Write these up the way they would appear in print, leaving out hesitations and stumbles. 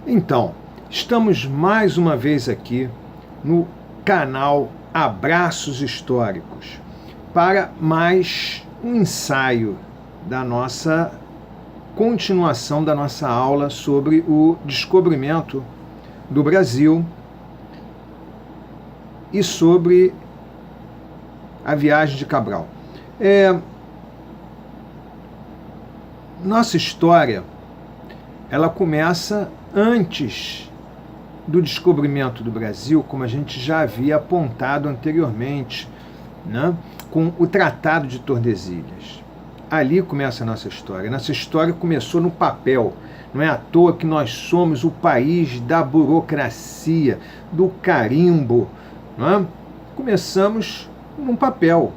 Então, estamos mais uma vez aqui no canal Abraços Históricos para mais um ensaio da nossa continuação da nossa aula sobre o descobrimento do Brasil e sobre a viagem de Cabral. Nossa história, ela começa antes do descobrimento do Brasil, como a gente já havia apontado anteriormente, né, com o Tratado de Tordesilhas. Ali começa a nossa história. Nossa história começou no papel. Não é à toa que nós somos o país da burocracia, do carimbo. Não é? Começamos num papel,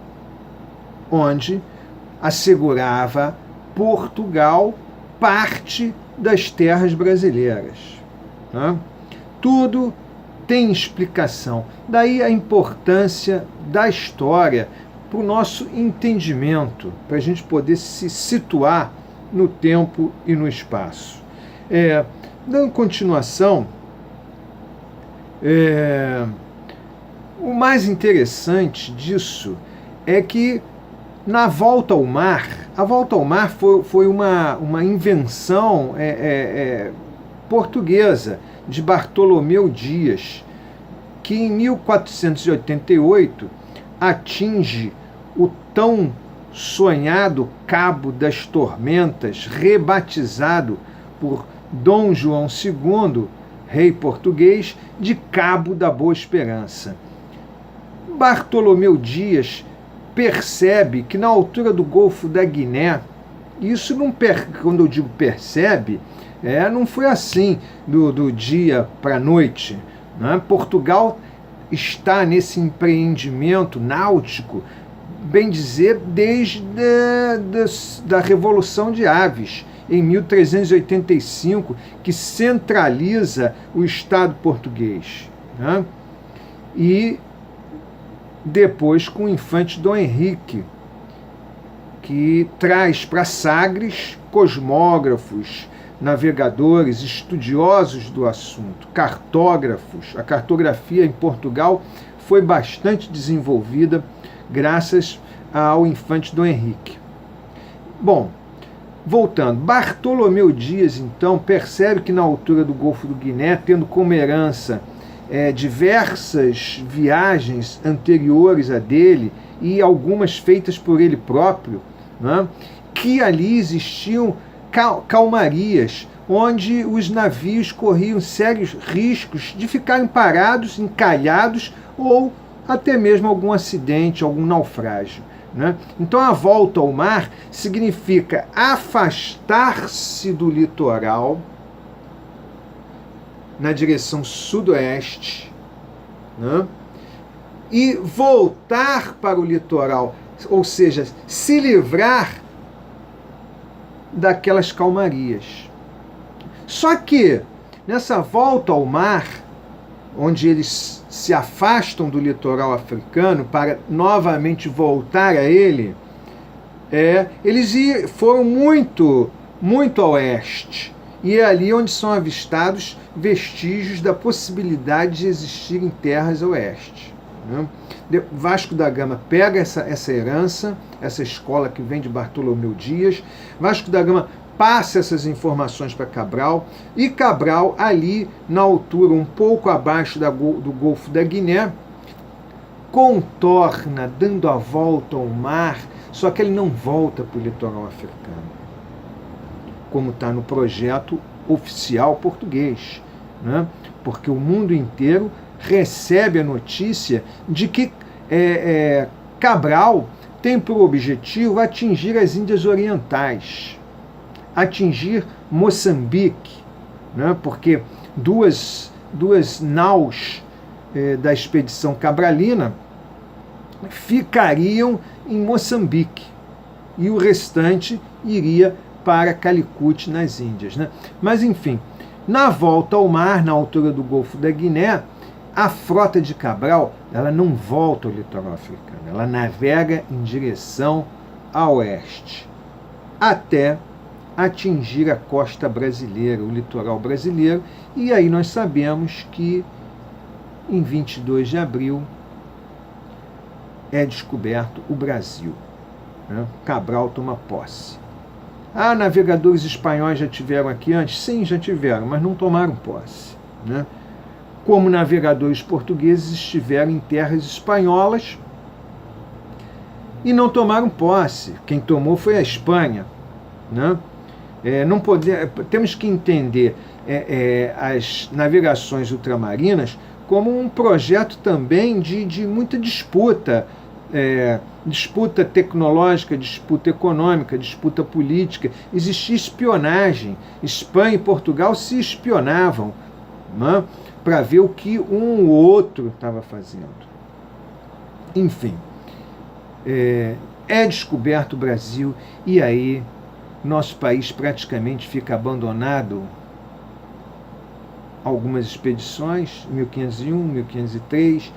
onde assegurava Portugal parte das terras brasileiras. Né? Tudo tem explicação. Daí a importância da história para o nosso entendimento, para a gente poder se situar no tempo e no espaço. Dando continuação, o mais interessante disso é que na volta ao mar, a volta ao mar foi uma invenção portuguesa de Bartolomeu Dias, que em 1488 atinge o tão sonhado Cabo das Tormentas, rebatizado por Dom João II, rei português, de Cabo da Boa Esperança. Bartolomeu Dias percebe que na altura do Golfo da Guiné, isso não, quando eu digo percebe, não foi assim do dia para a noite. Né? Portugal está nesse empreendimento náutico, bem dizer, desde da Revolução de Aves, em 1385, que centraliza o Estado português. Né? E depois com o infante Dom Henrique, que traz para Sagres cosmógrafos, navegadores, estudiosos do assunto, cartógrafos. A cartografia em Portugal foi bastante desenvolvida graças ao infante Dom Henrique. Bom, voltando, Bartolomeu Dias, então, percebe que na altura do Golfo do Guiné, tendo como herança diversas viagens anteriores a dele e algumas feitas por ele próprio, né, que ali existiam calmarias, onde os navios corriam sérios riscos de ficarem parados, encalhados ou até mesmo algum acidente, algum naufrágio. Né? Então a volta ao mar significa afastar-se do litoral na direção sudoeste, né? E voltar para o litoral, ou seja, se livrar daquelas calmarias. Só que nessa volta ao mar, onde eles se afastam do litoral africano para novamente voltar a ele, eles foram muito a oeste. E é ali onde são avistados vestígios da possibilidade de existirem terras a oeste. Né? Vasco da Gama pega essa herança, essa escola que vem de Bartolomeu Dias. Vasco da Gama passa essas informações para Cabral, e Cabral, ali na altura, um pouco abaixo do Golfo da Guiné, contorna, dando a volta ao mar, só que ele não volta para o litoral africano, como está no projeto oficial português, né? Porque o mundo inteiro recebe a notícia de que Cabral tem por objetivo atingir as Índias Orientais, atingir Moçambique, né? Porque duas naus da expedição cabralina ficariam em Moçambique e o restante iria para Calicut, nas Índias. Né? Mas, enfim, na volta ao mar, na altura do Golfo da Guiné, a frota de Cabral ela não volta ao litoral africano, ela navega em direção a oeste, até atingir a costa brasileira, o litoral brasileiro, e aí nós sabemos que em 22 de abril é descoberto o Brasil. Cabral toma posse. Navegadores espanhóis já tiveram aqui antes? Sim, já tiveram, mas não tomaram posse. Como navegadores portugueses estiveram em terras espanholas e não tomaram posse. Quem tomou foi a Espanha. Não temos que entender as navegações ultramarinas como um projeto também de muita disputa, disputa tecnológica, disputa econômica, disputa política. Existia espionagem. Espanha e Portugal se espionavam para ver o que um ou outro estava fazendo. Enfim, é descoberto o Brasil e aí nosso país praticamente fica abandonado. Algumas expedições, 1501, 1503,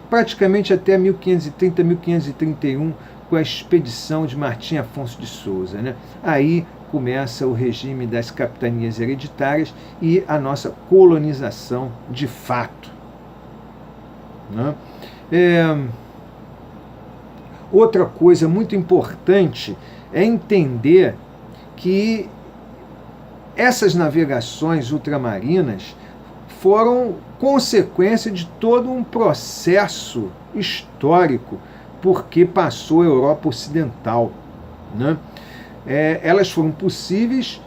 praticamente até 1530, 1531, com a expedição de Martim Afonso de Souza. Aí começa o regime das capitanias hereditárias e a nossa colonização de fato. Outra coisa muito importante é entender que essas navegações ultramarinas foram consequência de todo um processo histórico porque passou a Europa Ocidental. Elas foram possíveis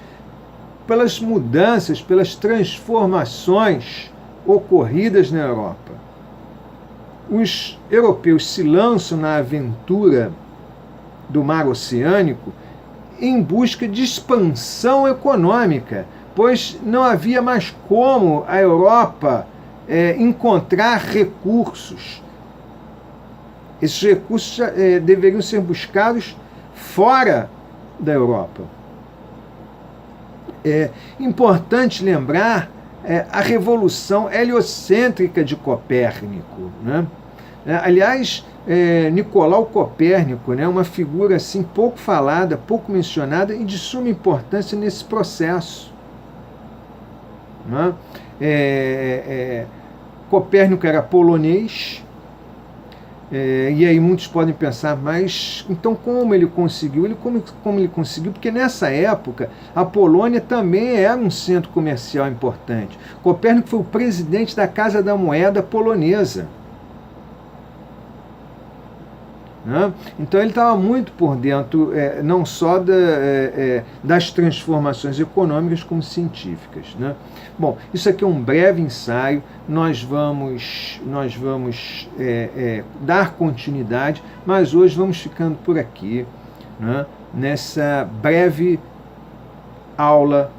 pelas mudanças, pelas transformações ocorridas na Europa. Os europeus se lançam na aventura do mar oceânico em busca de expansão econômica, pois não havia mais como a Europa encontrar recursos. Esses recursos deveriam ser buscados fora da Europa. É importante lembrar a revolução heliocêntrica de Copérnico. Aliás, Nicolau Copérnico, uma figura assim, pouco falada, pouco mencionada e de suma importância nesse processo. Copérnico era polonês, e aí muitos podem pensar, mas então como ele conseguiu? Como ele conseguiu? Porque nessa época a Polônia também era um centro comercial importante. Copérnico foi o presidente da Casa da Moeda polonesa. Então ele estava muito por dentro, não só das transformações econômicas como científicas. Bom, isso aqui é um breve ensaio, nós vamos dar continuidade, mas hoje vamos ficando por aqui, nessa breve aula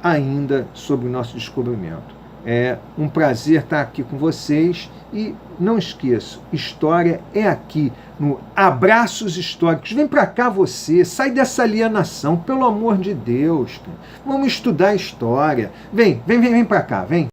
ainda sobre o nosso descobrimento. É um prazer estar aqui com vocês e não esqueçam, história é aqui no Abraços Históricos. Vem para cá você, sai dessa alienação, pelo amor de Deus. Vamos estudar história. Vem para cá, vem.